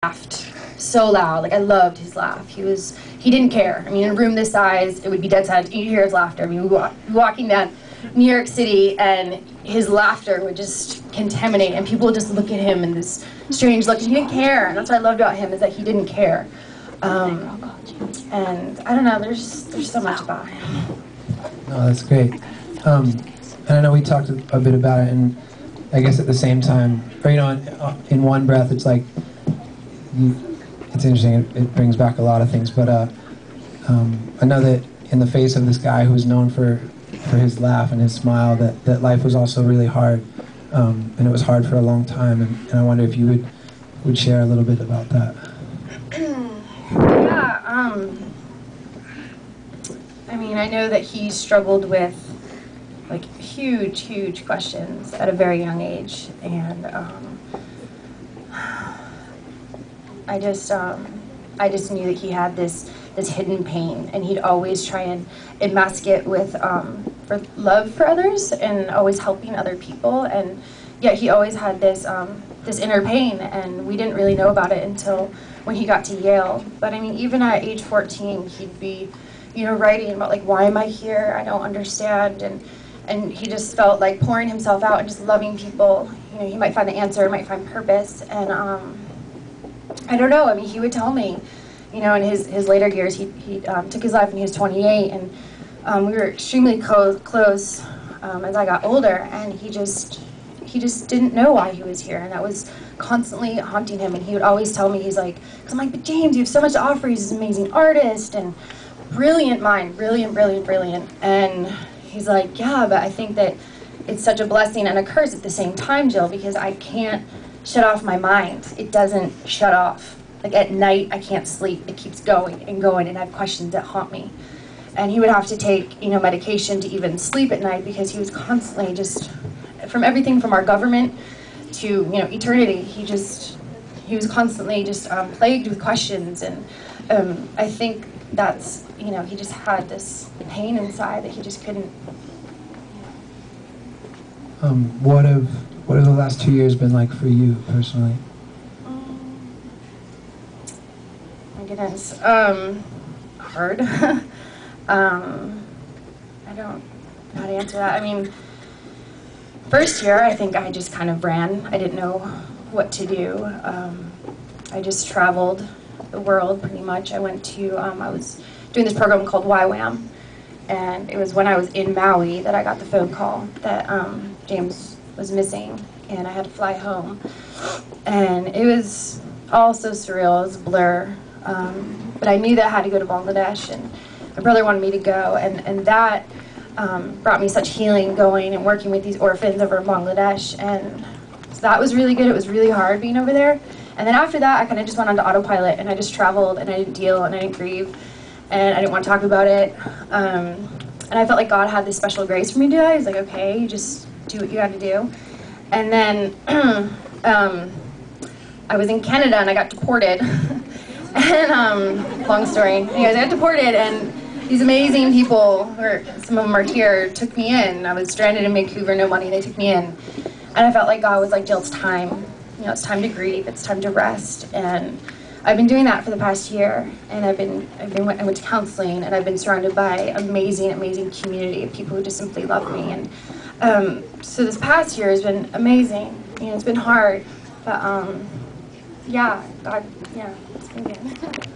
laughed so loud. Like, I loved his laugh. He didn't care. I mean, in a room this size, it would be dead silent. You'd hear his laughter. I mean, we were walking down New York City, and his laughter would just contaminate, and people would just look at him in this strange look, and he didn't care. And that's what I loved about him, is that he didn't care. And I don't know, there's so much about him. No, that's great. And I know we talked a bit about it, and I guess at the same time, or, you know, in one breath, it's like, it's interesting, it brings back a lot of things, but I know that in the face of this guy who's known for his laugh and his smile, that life was also really hard, and it was hard for a long time, and I wonder if you would share a little bit about that. Yeah, I mean, I know that he struggled with, like, huge questions at a very young age, and I just knew that he had this hidden pain, and he'd always try and mask it with for love for others and always helping other people, and yet he always had this inner pain, and we didn't really know about it until when he got to Yale. But I mean, even at age 14, he'd be, you know, writing about, like, why am I here? I don't understand, and he just felt like pouring himself out and just loving people. You know, he might find the answer, might find purpose, and I don't know. I mean, he would tell me, you know, in his later years, he took his life when he was 28, and we were extremely close as I got older, and he just didn't know why he was here, and that was constantly haunting him. And he would always tell me, he's like, because I'm like, but James, you have so much to offer. He's an amazing artist and brilliant mind, brilliant. And he's like, yeah, but I think that it's such a blessing and a curse at the same time, Jill, because I can't shut off my mind. It doesn't shut off. Like, at night, I can't sleep. It keeps going, and I have questions that haunt me. And he would have to take, you know, medication to even sleep at night, because he was constantly just, from everything from our government to, you know, eternity, he was constantly just plagued with questions. And I think that's, you know, he just had this pain inside that he just couldn't. What have the last 2 years been like for you personally? My goodness, hard. I don't know how to answer that. I mean, first year, I think I just kind of ran. I didn't know what to do. I just traveled the world pretty much. I went to, I was doing this program called YWAM, and it was when I was in Maui that I got the phone call that James was missing, and I had to fly home. And it was all so surreal, it was a blur. But I knew that I had to go to Bangladesh, and my brother wanted me to go, and that brought me such healing, going and working with these orphans over in Bangladesh, and so that was really good. It was really hard being over there. And then after that, I kind of just went on to autopilot, and I just traveled, and I didn't deal, and I didn't grieve, and I didn't want to talk about it. And I felt like God had this special grace for me to do that. He was like, okay, you just do what you got to do. And then I was in Canada, and I got deported. And long story. Anyways, I got deported, and these amazing people, or some of them are here, took me in. I was stranded in Vancouver, no money, they took me in. And I felt like God was like, Jill, it's time. You know, it's time to grieve, it's time to rest. And I've been doing that for the past year, and I went to counseling, and I've been surrounded by amazing community of people who just simply love me. And so this past year has been amazing. You know, it's been hard, but yeah, God, yeah, it's been good.